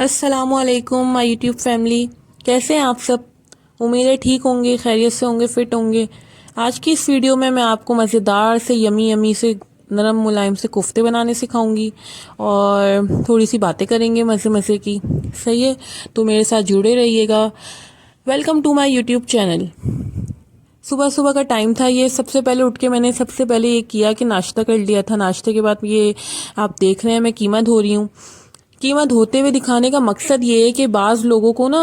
अस्सलामुअलैकुम my YouTube family. कैसे हैं आप सब? उम्मीद है ठीक होंगे, खैरियत से होंगे, फिट होंगे। आज की इस वीडियो में मैं आपको मज़ेदार से यमी यमी से नरम मुलायम से कोफ्ते बनाने सिखाऊंगी और थोड़ी सी बातें करेंगे मज़े मज़े की। सही है, तो मेरे साथ जुड़े रहिएगा। Welcome to my YouTube channel. सुबह सुबह का टाइम था, ये सबसे पहले उठ के मैंने सबसे पहले ये किया कि नाश्ता कर लिया था। नाश्ते के बाद ये आप देख रहे हैं मैं कीमा धो रही हूँ। कीमा धोते हुए दिखाने का मकसद ये है कि बाज़ लोगों को ना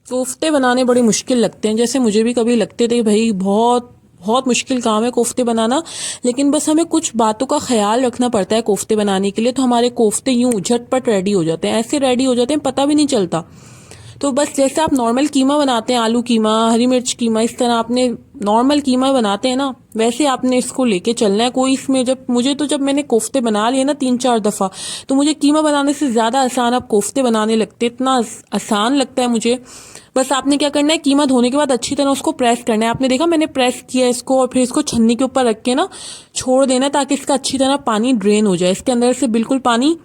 कोफ्ते बनाने बड़े मुश्किल लगते हैं, जैसे मुझे भी कभी लगते थे भाई बहुत बहुत मुश्किल काम है कोफ्ते बनाना। लेकिन बस हमें कुछ बातों का ख्याल रखना पड़ता है कोफ्ते बनाने के लिए, तो हमारे कोफ्ते यूं झटपट रेडी हो जाते हैं, ऐसे रेडी हो जाते हैं पता भी नहीं चलता। तो बस जैसे आप नॉर्मल कीमा बनाते हैं, आलू कीमा, हरी मिर्च कीमा, इस तरह आपने नॉर्मल कीमा बनाते हैं ना, वैसे आपने इसको लेके चलना है। कोई इसमें जब मैंने कोफ्ते बना लिए ना 3-4 दफ़ा, तो मुझे कीमा बनाने से ज़्यादा आसान अब कोफ्ते बनाने लगते, इतना आसान लगता है मुझे। बस आपने क्या करना है, कीमा धोने के बाद अच्छी तरह उसको प्रेस करना है। आपने देखा मैंने प्रेस किया इसको, और फिर इसको छन्नी के ऊपर रख के ना छोड़ देना है, ताकि इसका अच्छी तरह पानी ड्रेन हो जाए, इसके अंदर से बिल्कुल पानी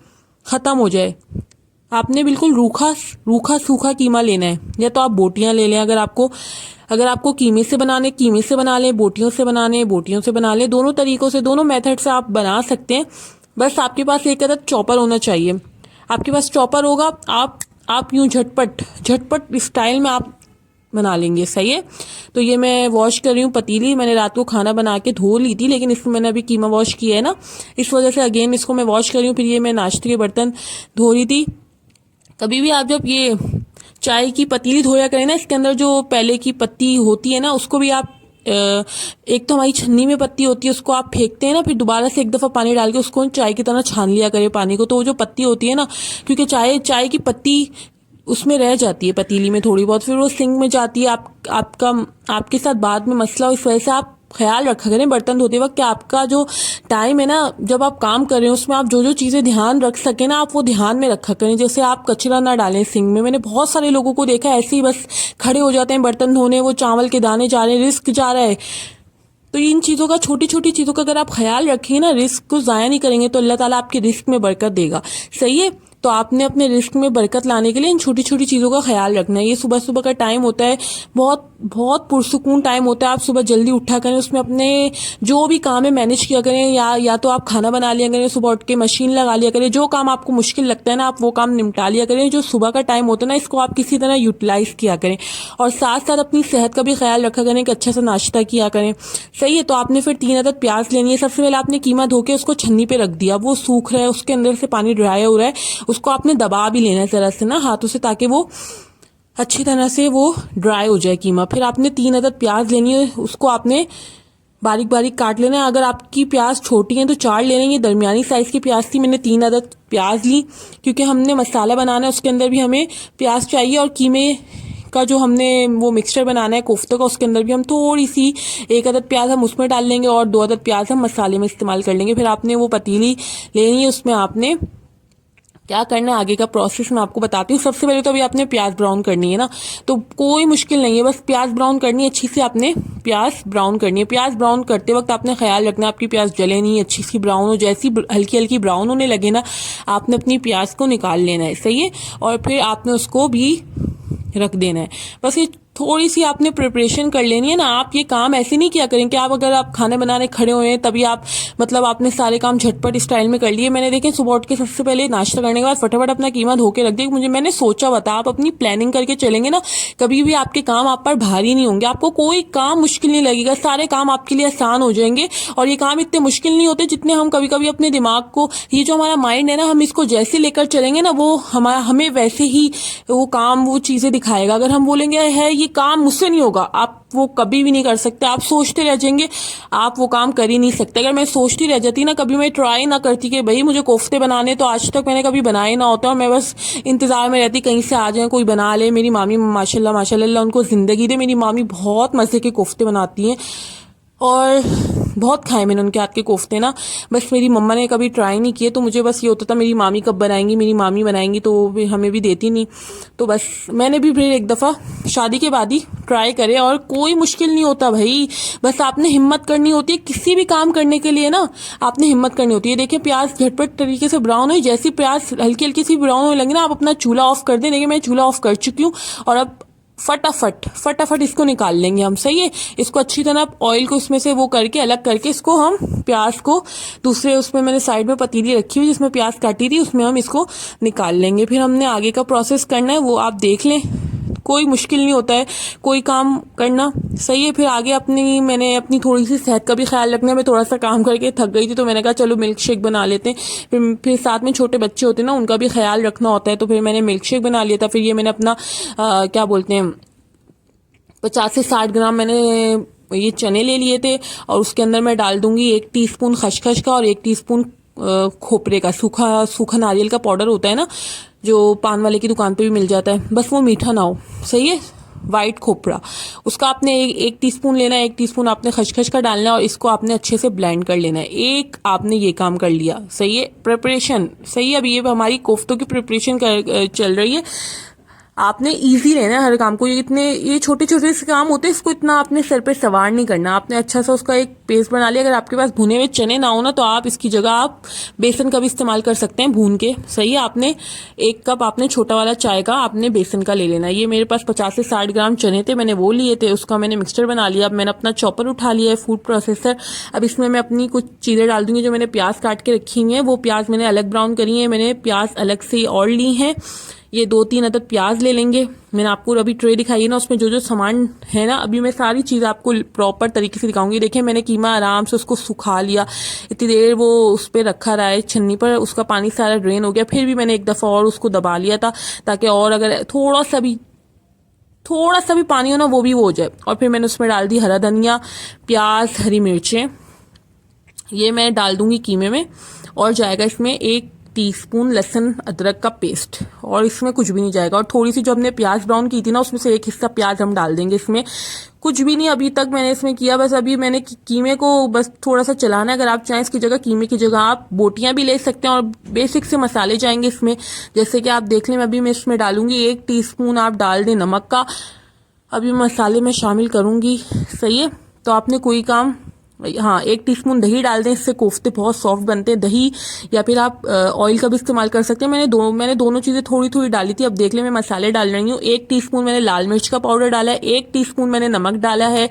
ख़त्म हो जाए। आपने बिल्कुल रूखा रूखा सूखा कीमा लेना है, या तो आप बोटियां ले लें। अगर आपको कीमे से बना लें, बोटियों से बना लें। दोनों तरीकों से, दोनों मेथड से आप बना सकते हैं। बस आपके पास एक अदद चॉपर होना चाहिए। आपके पास चॉपर होगा, आप यूं झटपट झटपट स्टाइल में आप बना लेंगे। सही है, तो ये मैं वॉश कर रही हूँ पतीली। मैंने रात को खाना बना के धो ली थी, लेकिन इसमें मैंने अभी कीमा वॉश किया है ना, इस वजह से अगेन इसको मैं वॉश कर रही हूँ। फिर ये मैं नाश्ते के बर्तन धो रही थी। कभी भी आप जब ये चाय की पतीली धोया करें ना, इसके अंदर जो पहले की पत्ती होती है ना, उसको भी आप एक तो हमारी छन्नी में पत्ती होती है, उसको आप फेंकते हैं ना, फिर दोबारा से एक दफ़ा पानी डाल के उसको चाय की तरह छान लिया करें पानी को। तो वो जो पत्ती होती है ना, क्योंकि चाय की पत्ती उसमें रह जाती है पतीली में थोड़ी बहुत, फिर वो सिंक में जाती है। आपके साथ बाद में मसला हो, इस वजह से आप ख्याल रखा करें बर्तन धोते वक्त कि आपका जो टाइम है ना, जब आप काम कर रहे हो, उसमें आप जो जो चीज़ें ध्यान रख सकें ना, आप वो ध्यान में रखा करें। जैसे आप कचरा ना डालें सिंक में। मैंने बहुत सारे लोगों को देखा है ऐसे ही बस खड़े हो जाते हैं बर्तन धोने, वो चावल के दाने जा रहे हैं, रिस्क जा रहा है। तो इन चीज़ों का, छोटी छोटी चीज़ों का अगर आप ख्याल रखेंगे ना, रिस्क को ज़ाया नहीं करेंगे, तो अल्लाह ताला आपके रिस्क में बरकत देगा। सही है, तो आपने अपने रिस्क में बरकत लाने के लिए इन छोटी छोटी चीज़ों का ख्याल रखना है। ये सुबह सुबह का टाइम होता है, बहुत बहुत पुरसुकून टाइम होता है। आप सुबह जल्दी उठा करें, उसमें अपने जो भी काम है मैनेज किया करें, या तो आप खाना बना लिया करें, सुबह उठ के मशीन लगा लिया करें। जो काम आपको मुश्किल लगता है ना, आप वो काम निपटा लिया करें। जो सुबह का टाइम होता है ना, इसको आप किसी तरह यूटिलाइज किया करें, और साथ साथ अपनी सेहत का भी ख्याल रखा करें कि अच्छा सा नाश्ता किया करें। सही है, तो आपने फिर 3 अदद प्याज लेनी है। सबसे पहले आपने कीमा धो के उसको छन्नी पे रख दिया, वो सूख रहा है, उसके अंदर से पानी ड्राई हो रहा है, उसको आपने दबा भी लेना है जरा से ना हाथों से, ताकि वो अच्छी तरह से वो ड्राई हो जाए कीमा। फिर आपने 3 अदद प्याज लेनी है, उसको आपने बारीक बारीक काट लेना है। अगर आपकी प्याज छोटी है तो 4 ले लेंगे। दरमियानी साइज़ की प्याज थी, मैंने 3 अदद प्याज ली, क्योंकि हमने मसाला बनाना है, उसके अंदर भी हमें प्याज चाहिए। और कीमे का जो हमने वो मिक्सचर बनाना है कोफ्ते का, उसके अंदर भी हम थोड़ी सी 1 अदद प्याज हम उसमें डाल लेंगे, और 2 अदद प्याज हम मसाले में इस्तेमाल कर लेंगे। फिर आपने वो पतीली लेनी है, उसमें आपने क्या करना है आगे का प्रोसेस मैं आपको बताती हूँ। सबसे पहले तो अभी आपने प्याज ब्राउन करनी है ना, तो कोई मुश्किल नहीं है, बस प्याज ब्राउन करनी है अच्छी से। आपने प्याज ब्राउन करनी है। प्याज ब्राउन करते वक्त आपने ख्याल रखना है आपकी प्याज जले नहीं, अच्छी सी ब्राउन हो। जैसी हल्की हल्की ब्राउन होने लगे ना, आपने अपनी प्याज को निकाल लेना है। सही है, और फिर आपने उसको भी रख देना है। बस ये थोड़ी सी आपने प्रिपरेशन कर लेनी है ना। आप ये काम ऐसे नहीं किया करें कि अगर आप खाने बनाने खड़े हुए हैं तभी आप आपने सारे काम झटपट स्टाइल में कर लिए। मैंने देखे सुबह उठ के सबसे पहले नाश्ता करने के बाद फटाफट अपना कीमा धो के रख दिया। मैंने सोचा हुआ था, आप अपनी प्लानिंग करके चलेंगे ना, कभी भी आपके काम आप पर भारी नहीं होंगे, आपको कोई काम मुश्किल नहीं लगेगा, सारे काम आपके लिए आसान हो जाएंगे। और ये काम इतने मुश्किल नहीं होते जितने हम कभी कभी अपने दिमाग को, ये जो हमारा माइंड है ना, हम इसको जैसे लेकर चलेंगे ना, वो हमें वैसे ही वो काम, वो चीज़ें दिखाएगा। अगर हम बोलेंगे है ये काम मुझसे नहीं होगा, आप वो कभी भी नहीं कर सकते। आप सोचते रह जाएंगे, आप वो काम कर ही नहीं सकते। अगर मैं सोचती रह जाती ना, कभी मैं ट्राई ना करती कि भाई मुझे कोफ्ते बनाने, तो आज तक मैंने कभी बनाए ना होते, और मैं बस इंतजार में रहती कहीं से आ जाए, कोई बना ले। मेरी मामी माशाल्लाह माशाल्लाह उनको जिंदगी दे, मेरी मामी बहुत मजे के कोफ्ते बनाती हैं। और बहुत खाए मैंने उनके हाथ के कोफ्ते ना, बस मेरी मम्मा ने कभी ट्राई नहीं किए, तो मुझे बस ये होता था मेरी मामी कब बनाएंगी, मेरी मामी बनाएंगी तो वो हमें भी देती नहीं। तो बस मैंने भी फिर एक दफ़ा शादी के बाद ही ट्राई करे, और कोई मुश्किल नहीं होता भाई, बस आपने हिम्मत करनी होती है किसी भी काम करने के लिए ना, आपने हिम्मत करनी होती है। देखिए प्याज झटपट तरीके से ब्राउन हो, जैसी प्याज हल्की हल्की सी ब्राउन होने लगे ना, आप अपना चूल्हा ऑफ कर दें। देखिए मैं चूल्हा ऑफ कर चुकी हूँ, और अब फटाफट फटाफट इसको निकाल लेंगे हम। सही है, इसको अच्छी तरह ऑयल को इसमें से वो करके अलग करके इसको हम प्याज को दूसरे उसमें मैंने साइड में पतीली रखी हुई जिसमें प्याज काटी थी, उसमें हम इसको निकाल लेंगे। फिर हमने आगे का प्रोसेस करना है, वो आप देख लें, कोई मुश्किल नहीं होता है कोई काम करना। सही है, फिर आगे मैंने अपनी थोड़ी सी सेहत का भी ख्याल रखना है। मैं थोड़ा सा काम करके थक गई थी, तो मैंने कहा चलो मिल्क शेक बना लेते हैं। फिर साथ में छोटे बच्चे होते हैं ना, उनका भी ख्याल रखना होता है, तो फिर मैंने मिल्क शेक बना लिया था। फिर ये मैंने अपना क्या बोलते हैं 50 से 60 ग्राम मैंने ये चने ले लिए थे, और उसके अंदर मैं डाल दूंगी 1 टीस्पून खसखस का और 1 टीस्पून खोपरे का, सूखा सूखा नारियल का पाउडर होता है ना, जो पान वाले की दुकान पे भी मिल जाता है, बस वो मीठा ना हो। सही है, वाइट खोपरा, उसका आपने एक टीस्पून लेना है। 1 टीस्पून आपने खसखस का डालना है, और इसको आपने अच्छे से ब्लेंड कर लेना है। एक आपने ये काम कर लिया। सही है, प्रिपरेशन सही है। अब ये हमारी कोफ्तों की प्रिपरेशन चल रही है। आपने इजी लेना है हर काम को, ये छोटे छोटे से काम होते हैं, इसको इतना आपने सर पे सवार नहीं करना। आपने अच्छा सा उसका एक पेस्ट बना लिया। अगर आपके पास भुने हुए चने ना हो ना, तो आप इसकी जगह आप बेसन का भी इस्तेमाल कर सकते हैं भून के। सही है, आपने 1 कप आपने छोटा वाला चाय का आपने बेसन का ले लेना है। ये मेरे पास 50 से 60 ग्राम चने थे, मैंने वो लिए थे, उसका मैंने मिक्सचर बना लिया। अब मैंने अपना चॉपर उठा लिया है, फूड प्रोसेसर। अब इसमें मैं अपनी कुछ चीज़ें डाल दूंगी। जो मैंने प्याज काट के रखी हुई है, वो प्याज मैंने अलग ब्राउन करी है, मैंने प्याज अलग से और ली है। ये 2-3 अदद प्याज ले लेंगे। मैंने आपको अभी ट्रे दिखाई है ना, उसमें जो जो सामान है ना, अभी मैं सारी चीज़ आपको प्रॉपर तरीके से दिखाऊंगी। देखिए मैंने कीमा आराम से उसको सुखा लिया, इतनी देर वो उस पर रखा रहा है छन्नी पर, उसका पानी सारा ड्रेन हो गया। फिर भी मैंने एक दफ़ा और उसको दबा लिया था, ताकि और अगर थोड़ा सा भी पानी हो ना, वो भी हो जाए। और फिर मैंने उसमें डाल दी हरा धनिया, प्याज, हरी मिर्चें, ये मैं डाल दूंगी कीमे में। और जाएगा इसमें 1 टीस्पून लहसुन अदरक का पेस्ट, और इसमें कुछ भी नहीं जाएगा। और थोड़ी सी जो हमने प्याज ब्राउन की थी ना, उसमें से 1 हिस्सा प्याज हम डाल देंगे इसमें। कुछ भी नहीं अभी तक मैंने इसमें किया, बस अभी मैंने कीमे को बस थोड़ा सा चलाना है। अगर आप चाहें इसकी जगह, कीमे की जगह आप बोटियां भी ले सकते हैं। और बेसिक से मसाले जाएंगे इसमें, जैसे कि आप देख लें। अभी मैं इसमें डालूंगी 1 टीस्पून आप डाल दें नमक का, अभी मसाले में शामिल करूंगी। सही है, तो आपने कोई काम, हाँ 1 टीस्पून दही डाल दें, इससे कोफ्ते बहुत सॉफ्ट बनते हैं। दही या फिर आप ऑयल का भी इस्तेमाल कर सकते हैं। मैंने दोनों चीज़ें थोड़ी थोड़ी डाली थी। अब देख लें, मैं मसाले डाल रही हूँ। 1 टीस्पून मैंने लाल मिर्च का पाउडर डाला है, 1 टीस्पून मैंने नमक डाला है,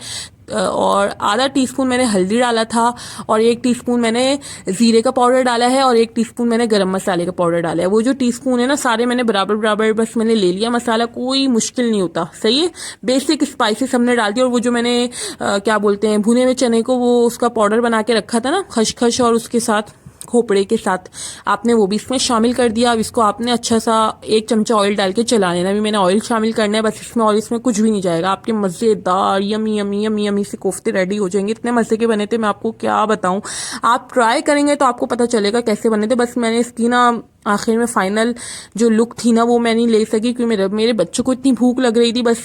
और आधा टीस्पून मैंने हल्दी डाला था, और 1 टीस्पून मैंने जीरे का पाउडर डाला है, और 1 टीस्पून मैंने गरम मसाले का पाउडर डाला है। वो जो टीस्पून है ना, सारे मैंने बराबर बराबर बस मैंने ले लिया। मसाला कोई मुश्किल नहीं होता। सही है, बेसिक स्पाइसेस हमने डाल दिया। और वो जो मैंने क्या बोलते हैं भुने हुए चने को, वो उसका पाउडर बना के रखा था ना, खसखस और उसके साथ खोपड़े के साथ, आपने वो भी इसमें शामिल कर दिया। अब इसको आपने अच्छा सा 1 चमचा ऑयल डाल के चला लेना। अभी मैंने ऑयल शामिल करना है बस इसमें, और इसमें कुछ भी नहीं जाएगा। आपके मज़ेदार यमी यमी यमी यमी से कोफ्ते रेडी हो जाएंगे। इतने मज़े के बने थे, मैं आपको क्या बताऊं। आप ट्राई करेंगे तो आपको पता चलेगा कैसे बने थे। बस मैंने इसकी ना आखिर में फाइनल जो लुक थी ना, वो मैं नहीं ले सकी, क्योंकि मेरे बच्चों को इतनी भूख लग रही थी। बस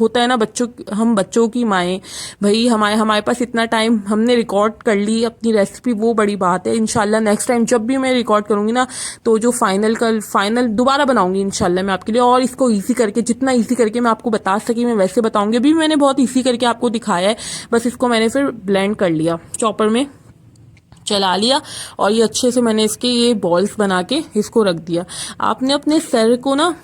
होता है ना, हम बच्चों की माएँ, भाई हमारे पास इतना टाइम, हमने रिकॉर्ड कर ली अपनी रेसिपी, वो बड़ी बात है। इंशाल्लाह नेक्स्ट टाइम जब भी मैं रिकॉर्ड करूंगी ना, तो जो फाइनल दोबारा बनाऊंगी इंशाल्लाह मैं आपके लिए। और इसको ईजी करके, जितना ईजी करके मैं आपको बता सकी मैं वैसे बताऊंगी। अभी मैंने बहुत ईजी करके आपको दिखाया है। बस इसको मैंने फिर ब्लेंड कर लिया, चॉपर में चला लिया, और ये अच्छे से मैंने इसके ये बॉल्स बना के इसको रख दिया। आपने अपने सर को ना,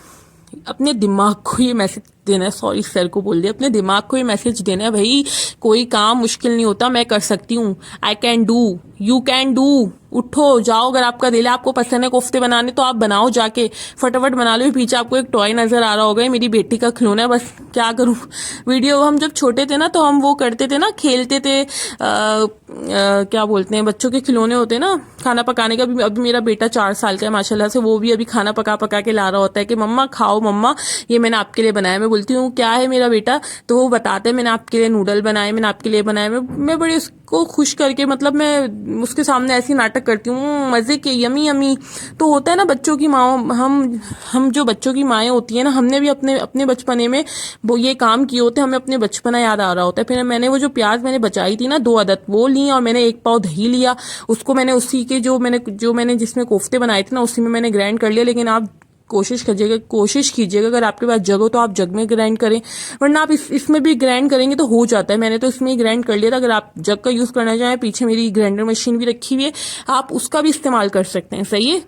अपने दिमाग को ये मैसेज देना है, सॉरी सर को बोल दिया, अपने दिमाग को ये मैसेज देना है, भाई कोई काम मुश्किल नहीं होता, मैं कर सकती हूँ। I can do, you can do. उठो जाओ, अगर आपका दिल है, आपको पसंद है कोफ्ते बनाने, तो आप बनाओ जाके, फटाफट बना लो। पीछे आपको एक टॉय नजर आ रहा होगा, मेरी बेटी का खिलौना है। बस क्या करूं, वीडियो हम जब छोटे थे ना, तो हम वो करते थे ना, खेलते थे क्या बोलते हैं, बच्चों के खिलौने होते हैं ना, खाना पकाने का भी। अभी मेरा बेटा 4 साल का है माशाल्लाह से, वो भी अभी खाना पका पका के ला रहा होता है कि मम्मा खाओ, मम्मा ये मैंने आपके लिए बनाया। मैं बोलती हूँ क्या है मेरा बेटा, तो वो बताते हैं मैंने आपके लिए नूडल बनाए, मैंने आपके लिए बनाए। मैं बड़ी को खुश करके, मतलब मैं उसके सामने ऐसी नाटक करती हूँ मज़े के, यमी यमी। तो होता है ना बच्चों की माँ, हम जो बच्चों की माएँ होती है ना, हमने भी अपने अपने बचपने में वो ये काम किए होते हैं, हमें अपने बचपना याद आ रहा होता है। फिर मैंने वो जो प्याज मैंने बचाई थी ना 2 अदद, वो ली और मैंने 1 पाव दही लिया, उसको मैंने उसी के जो मैंने जिसमें कोफ्ते बनाए थे ना उसी में मैंने ग्राइंड कर लिया। लेकिन आप कोशिश कीजिएगा अगर आपके पास जग हो तो आप जग में ग्राइंड करें, वरना आप इसमें भी ग्राइंड करेंगे तो हो जाता है। मैंने तो इसमें ही ग्राइंड कर लिया था। अगर आप जग का यूज़ करना चाहें, पीछे मेरी ग्राइंडर मशीन भी रखी हुई है, आप उसका भी इस्तेमाल कर सकते हैं। सही है,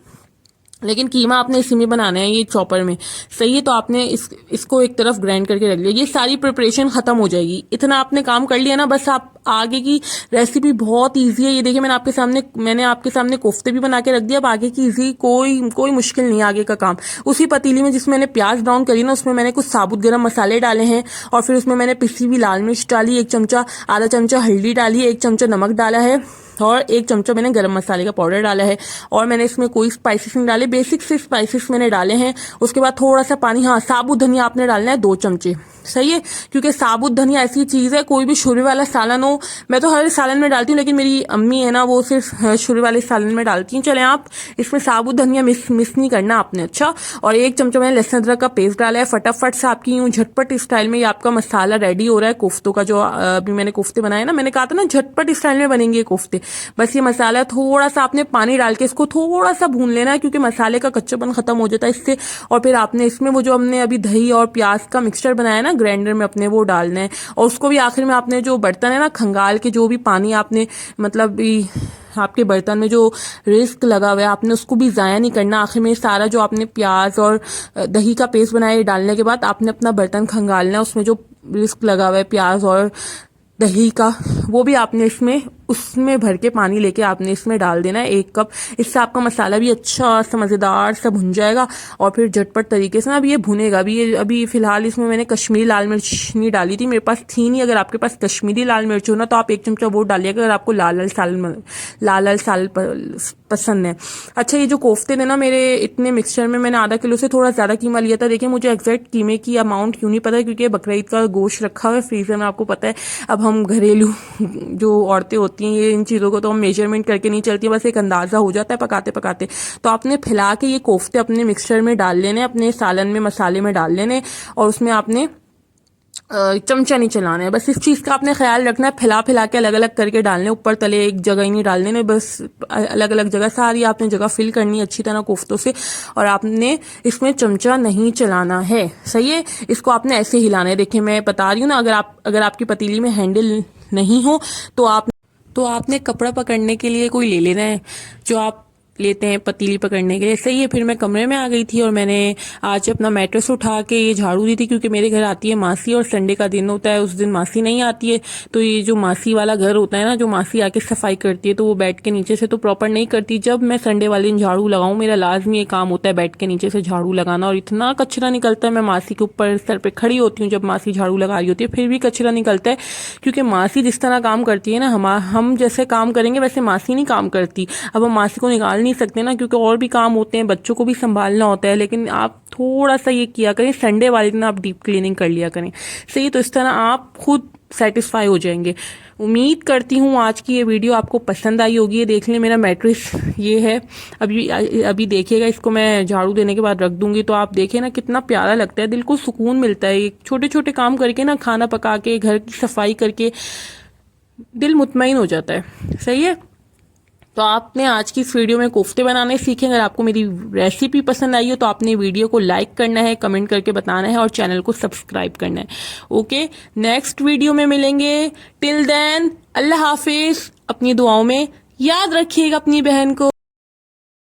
लेकिन कीमा आपने इसी में बनाना है, ये चॉपर में। सही है, तो आपने इसको एक तरफ ग्राइंड करके रख लिया। ये सारी प्रिपरेशन खत्म हो जाएगी, इतना आपने काम कर लिया ना, बस आप आगे की रेसिपी बहुत इजी है। ये देखिए मैंने आपके सामने कोफ्ते भी बना के रख दिया। अब आगे की इजी, कोई मुश्किल नहीं है आगे का काम। उसी पतीली में जिसमें मैंने प्याज ब्राउन करी ना, उसमें मैंने कुछ साबुत गरम मसाले डाले हैं, और फिर उसमें मैंने पिसी हुई लाल मिर्च डाली, 1 चमचा, आधा चमचा हल्दी डाली, 1 चमचा नमक डाला है, और 1 चमचा मैंने गरम मसाले का पाउडर डाला है। और मैंने इसमें कोई स्पाइसेस नहीं डाले, बेसिक से स्पाइसेस मैंने डाले हैं। उसके बाद थोड़ा सा पानी, हाँ साबुत धनिया आपने डालना है 2 चमचे। सही है, क्योंकि साबुत धनिया ऐसी चीज़ है, कोई भी शुरू वाला सालन हो, मैं तो हर सालन में डालती हूँ, लेकिन मेरी अम्मी है ना वो सिर्फ शुरू वाले सालन में डालती हैं। चले आप इसमें साबुत धनिया मिस नहीं करना आपने। अच्छा, और 1 चमचा मैंने लहसुन अदरक का पेस्ट डाला है। फटाफट से आपकी यूँ झटपट स्टाइल में ये आपका मसाला रेडी हो रहा है कोफ्तों का। जो अभी मैंने कोफ्ते बनाए ना, मैंने कहा था ना झटपट स्टाइल में बनेंगे कोफ्ते। बस ये मसाला थोड़ा सा आपने पानी डाल के इसको थोड़ा सा भून लेना है, क्योंकि मसाले का कच्चापन खत्म हो जाता है इससे। और फिर आपने इसमें वो जो हमने अभी दही और प्याज का मिक्सचर बनाया ना ग्राइंडर में अपने, वो डालना है। और उसको भी आखिर में आपने जो बर्तन है ना खंगाल के, जो भी पानी आपने मतलब आपके बर्तन में जो रिस्क लगा हुआ है आपने उसको भी ज़ाया नहीं करना। आखिर में सारा जो आपने प्याज और दही का पेस्ट बनाया डालने के बाद आपने अपना बर्तन खंगालना है, उसमें जो रिस्क लगा हुआ है प्याज और दही का, वो भी आपने उसमें भर के पानी लेके आपने इसमें डाल देना है 1 कप। इससे आपका मसाला भी अच्छा सा मज़ेदार सा भुन जाएगा, और फिर झटपट तरीके से ना अभी ये भुनेगा। अभी फिलहाल इसमें मैंने कश्मीरी लाल मिर्च नहीं डाली थी, मेरे पास थी नहीं। अगर आपके पास कश्मीरी लाल मिर्च हो ना तो आप 1 चमचा वो डालिएगा, अगर आपको लाल लाल साल पसंद है। अच्छा, ये जो कोफ्ते थे ना मेरे, इतने मिक्सचर में मैंने आधा किलो से थोड़ा ज़्यादा कीमा लिया था। देखिए मुझे एग्जैक्ट कीमे की अमाउंट क्यों नहीं पता, क्योंकि बकरीद का गोश्त रखा हुआ है फ्रीजर में, आपको पता है। अब हम घरेलू जो औरतें होती हैं, ये इन चीज़ों को तो हम मेजरमेंट करके नहीं चलती, बस एक अंदाज़ा हो जाता है पकाते पकाते। तो आपने फैला के ये कोफ्ते अपने मिक्सचर में डाल लेने, अपने सालन में मसाले में डाल लेने, और उसमें आपने चमचा नहीं चलाना है। बस इस चीज़ का आपने ख्याल रखना है, फैला के अलग अलग करके डालने, ऊपर तले एक जगह ही नहीं डालने ने, बस अलग अलग जगह सारी आपने जगह फिल करनी है अच्छी तरह कोफ्तों से। और आपने इसमें चमचा नहीं चलाना है। सही है, इसको आपने ऐसे हिलाना है। देखिए मैं बता रही हूँ ना, अगर आपकी पतीली में हैंडल नहीं हो तो आपने कपड़ा पकड़ने के लिए कोई ले लेना है, जो आप लेते हैं पतीली पकड़ने के लिए। सही है, फिर मैं कमरे में आ गई थी और मैंने आज अपना मैट्रेस उठा के ये झाड़ू दी थी, क्योंकि मेरे घर आती है मासी और संडे का दिन होता है, उस दिन मासी नहीं आती है। तो ये जो मासी वाला घर होता है ना, जो मासी आके सफाई करती है, तो वो बैठ के नीचे से तो प्रॉपर नहीं करती। जब मैं संडे वाले दिन झाड़ू लगाऊं, मेरा लाजमी ये काम होता है बैठ के नीचे से झाड़ू लगाना, और इतना कचरा निकलता है। मैं मासी के ऊपर सर पे खड़ी होती हूँ जब मासी झाड़ू लगा रही होती है, फिर भी कचरा निकलता है, क्योंकि मासी जिस तरह काम करती है ना, हम जैसे काम करेंगे वैसे मासी नहीं काम करती। अब हम मासी को निकाल नहीं सकते ना, क्योंकि और भी काम होते हैं, बच्चों को भी संभालना होता है। लेकिन आप थोड़ा सा ये किया करें, संडे वाले दिन आप डीप क्लीनिंग कर लिया करें। सही, तो इस तरह आप खुद सेटिस्फाई हो जाएंगे। उम्मीद करती हूँ आज की ये वीडियो आपको पसंद आई होगी। ये देख लें मेरा मैट्रेस ये है, अभी देखिएगा, इसको मैं झाड़ू देने के बाद रख दूंगी, तो आप देखें ना कितना प्यारा लगता है, दिल को सुकून मिलता है। छोटे छोटे काम करके ना, खाना पका के, घर की सफाई करके दिल मुतमईन हो जाता है। सही है, तो आपने आज की इस वीडियो में कोफ्ते बनाने सीखे। अगर आपको मेरी रेसिपी पसंद आई हो तो आपने वीडियो को लाइक करना है, कमेंट करके बताना है, और चैनल को सब्सक्राइब करना है। ओके, नेक्स्ट वीडियो में मिलेंगे। टिल देन अल्लाह हाफिज। अपनी दुआओं में याद रखिएगा अपनी बहन को।